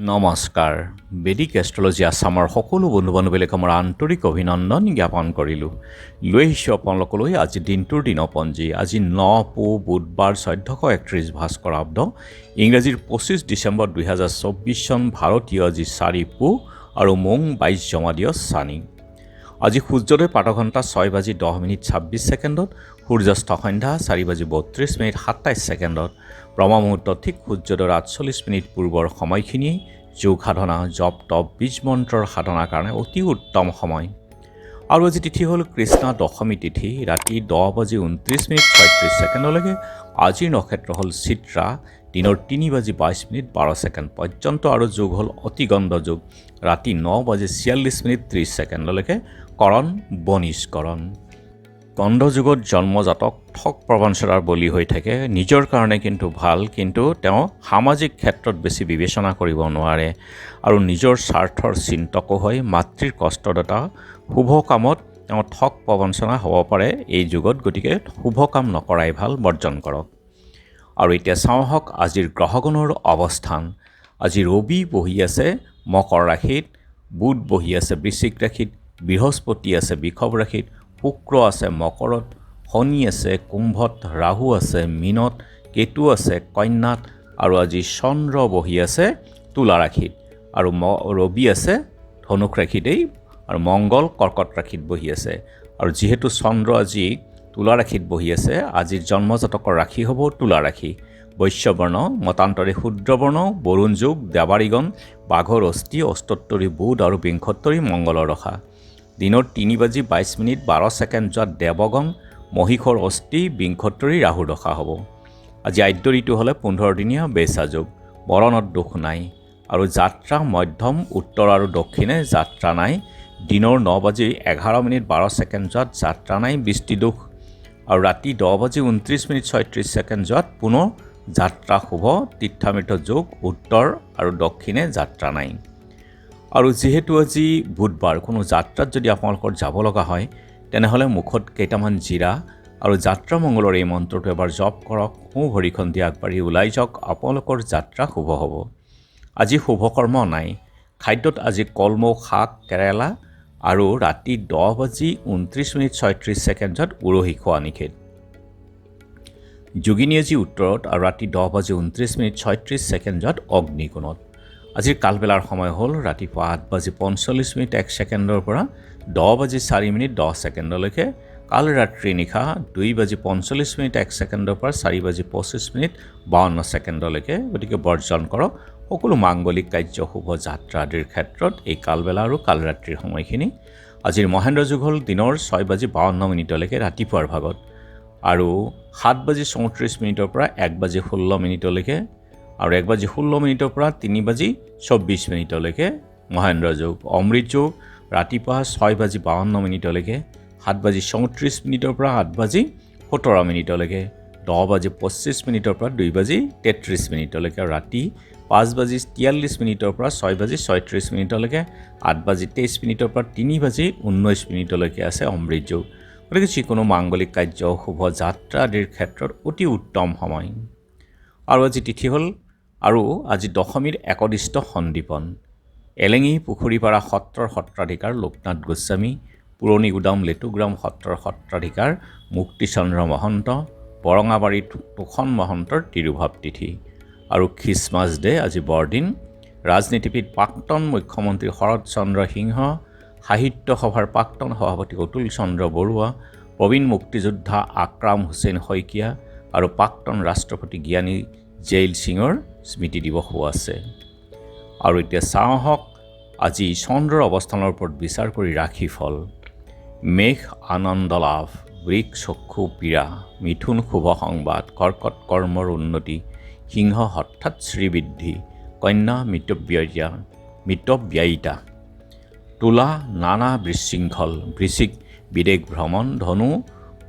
নমস্কাৰ বেদিক এষ্ট্ৰলজি আছামৰ সকলো বন্ধু বান্ধৱীলৈ মোৰ আন্তৰিক অভিনন্দন জ্ঞাপন কৰিলোঁ। লৈ আহিছোঁ আপোনালোকলৈ আজি দিনটোৰ দিনপঞ্জী। আজি 9 পু বুধবাৰ 1431 ভাস্কৰ আব্দ ইংৰাজীৰ 25 ডিচেম্বৰ 2024 চন ভাৰতীয় আজি 4 পু আৰু মোং 22 জমাদিয় চানি। আজি সূৰ্যোদয় প্ৰাতঃঘণ্টা 6:10:26 সূৰ্যাস্ত সন্ধ্যা 4:32:27 ব্ৰহ্ম মুহূৰ্ত ঠিক সূৰ্যোদয়ৰ 48 পূৰ্বৰ সময়খিনি যোগ সাধনা জপ তপ বীজ মন্ত্ৰৰ সাধনাৰ কাৰণে অতি উত্তম সময়। আৰু আজি তিথি হ'ল কৃষ্ণা দশমী তিথি ৰাতি 10:29:36 আজিৰ নক্ষত্ৰ হ'ল চিত্ৰা দিনৰ 3:22:12 পৰ্যন্ত আৰু যোগ হ'ল অতিগণ্ড যোগ ৰাতি 9:46:30 কৰণ বনিষ্কৰণ। গণ্ড যুগত জন্মজাতক ঠগ প্ৰবঞ্চনাৰ বলি হৈ থাকে। নিজৰ কাৰণে কিন্তু ভাল, কিন্তু তেওঁ সামাজিক ক্ষেত্ৰত বেছি বিবেচনা কৰিব নোৱাৰে আৰু নিজৰ স্বাৰ্থৰ চিন্তকো হয়। মাতৃৰ কষ্টদাতা শুভ কামত তেওঁ ঠগ প্ৰবঞ্চনা হ'ব পাৰে এই যুগত, গতিকে শুভ কাম নকৰাই ভাল, বৰ্জন কৰক। আৰু এতিয়া চাওঁ হওক আজিৰ গ্ৰহগণৰ অৱস্থান। আজি ৰবি বহি আছে মকৰ ৰাশিত, বুধ বহি আছে বৃশ্চিক ৰাশিত, বৃহস্পতি আছে বৃষভ ৰাশিত, শুক্ৰ আছে মকৰত, শনি আছে কুম্ভত, ৰাহু আছে মীনত, কেতু আছে কন্যাত আৰু আজি চন্দ্ৰ বহি আছে তুলা ৰাশিত আৰু ৰবি আছে ধনুক ৰাশিতেই আৰু মংগল কৰ্কট ৰাশিত বহি আছে। আৰু যিহেতু চন্দ্ৰ আজি তুলা ৰাশিত বহি আছে, আজিৰ জন্মজাতকৰ ৰাশি হ'ব তুলা ৰাশি। বৈশ্যবৰ্ণ মতান্তৰে শূদ্ৰবৰ্ণ বৰুণ যোগ দেৱাৰীগণ বাঘৰ অস্থি অস্তোত্তৰী বুধ আৰু বিংশোত্তৰী মংগলৰ দশা। দিনৰ 3:22:12 যোৱা দেৱগণ মহিষৰ অস্থি বিংশোত্তৰী ৰাহুৰ দশা হ'ব। আজি আদ্য ঋতু হ'লে 15 দিনীয়া বেচা যোগ, বৰণত দুখ নাই আৰু যাত্ৰা মধ্যম উত্তৰ আৰু দক্ষিণে যাত্ৰা নাই। দিনৰ 9:11:12 যোৱাত যাত্ৰা নাই বৃষ্টি দুখ আৰু ৰাতি 10:29:36 যোৱাত পুনৰ যাত্ৰা শুভ তীৰ্থামৃত যোগ উত্তৰ আৰু দক্ষিণে যাত্ৰা নাই। আৰু যিহেতু আজি বুধবাৰ, কোনো যাত্ৰাত যদি আপোনালোকৰ যাব লগা হয় তেনেহ'লে মুখত কেইটামান জিৰা আৰু যাত্ৰা মংগলৰ এই মন্ত্ৰটো এবাৰ জপ কৰক। সোঁ ভৰিখন দি আগবাঢ়ি ওলাই যাওক, আপোনালোকৰ যাত্ৰা শুভ হ'ব। আজি শুভকৰ্ম নাই। খাদ্যত আজি কলমৌ শাক কেৰেলা আৰু ৰাতি 10:29:36 উৰহি খোৱা নিষেধ। যোগিনী আজি উত্তৰত আৰু ৰাতি 10:29:36 অগ্নিকোণত। আজিৰ কালবেলাৰ সময় হ'ল ৰাতিপুৱা 8:45:01 পৰা 10:04:10 কাল ৰাত্ৰি নিশা 2:45:01 পৰা 4:25:52 গতিকে বৰ্জন কৰক সকলো মাংগলিক কাৰ্য শুভ যাত্ৰা আদিৰ ক্ষেত্ৰত এই কালবেলা আৰু কাল ৰাত্ৰিৰ সময়খিনি। আজিৰ মহেন্দ্ৰ যুগ হ'ল দিনৰ 6:52 ৰাতিপুৱাৰ ভাগত আৰু 7:34 পৰা 1:16 আৰু 1:16 পৰা 3:24 মহেন্দ্ৰ যুগ। অমৃত যুগ ৰাতিপুৱা 6:52 7:34 পৰা 8:17 10:25 পৰা 2:33 আৰু ৰাতি 5:43 পৰা 6:36 8:23 পৰা 3:19 আছে অমৃত যুগ। গতিকে যিকোনো মাংগলিক কাৰ্য শুভ যাত্ৰা আদিৰ ক্ষেত্ৰত অতি উত্তম সময়। আৰু আজি তিথি হ'ল আৰু আজি দশমীৰ একদিষ্ট সন্দীপন। এলেঙি পুখুৰীপাৰা সত্ৰৰ সত্ৰাধিকাৰ লোকনাথ গোস্বামী, পুৰণি গুদাম লেতুগ্ৰাম সত্ৰৰ সত্ৰাধিকাৰ মুক্তিচন্দ্ৰ মহন্ত, বৰঙাবাৰীত তোষণ মহন্তৰ তিৰুভাৱ তিথি। আৰু খ্ৰীষ্টমাছ ডে আজি বৰদিন। ৰাজনীতিবিদ প্ৰাক্তন মুখ্যমন্ত্ৰী শৰৎ চন্দ্ৰ সিংহ, সাহিত্য সভাৰ প্ৰাক্তন সভাপতি অতুল চন্দ্ৰ বৰুৱা, প্ৰবীণ মুক্তিযোদ্ধা আকৰাম হুছেইন শইকীয়া আৰু প্ৰাক্তন ৰাষ্ট্ৰপতি জ্ঞানী জেইল সিঙৰ স্মৃতি দিৱসো আছে। আৰু এতিয়া চাওঁ হওক আজি চন্দ্ৰৰ অৱস্থানৰ ওপৰত বিচাৰ কৰি ৰাশিফল। মেঘ আনন্দ লাভ, বৃষ চক্ষু পীড়া, মিথুন শুভ সংবাদ, কৰ্কট কৰ্মৰ উন্নতি, সিংহ হঠাৎ শ্ৰীবৃদ্ধি, কন্যা মিতব্যয়িতা, তুলা নানা বিশৃংখল, বৃশ্চিক বিদেশ ভ্ৰমণ, ধনু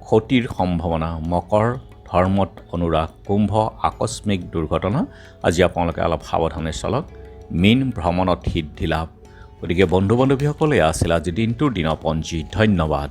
ক্ষতিৰ সম্ভাৱনা, মকৰ ধৰ্মত অনুৰাগ, কুম্ভ আকস্মিক দুৰ্ঘটনা। আজি আপোনালোকে অলপ সাৱধানে চলক। মীন ভ্ৰমণত সিদ্ধি লাভ। গতিকে বন্ধু বান্ধৱীসকলে আছিল আজি দিনটোৰ দিনপঞ্জী। ধন্যবাদ।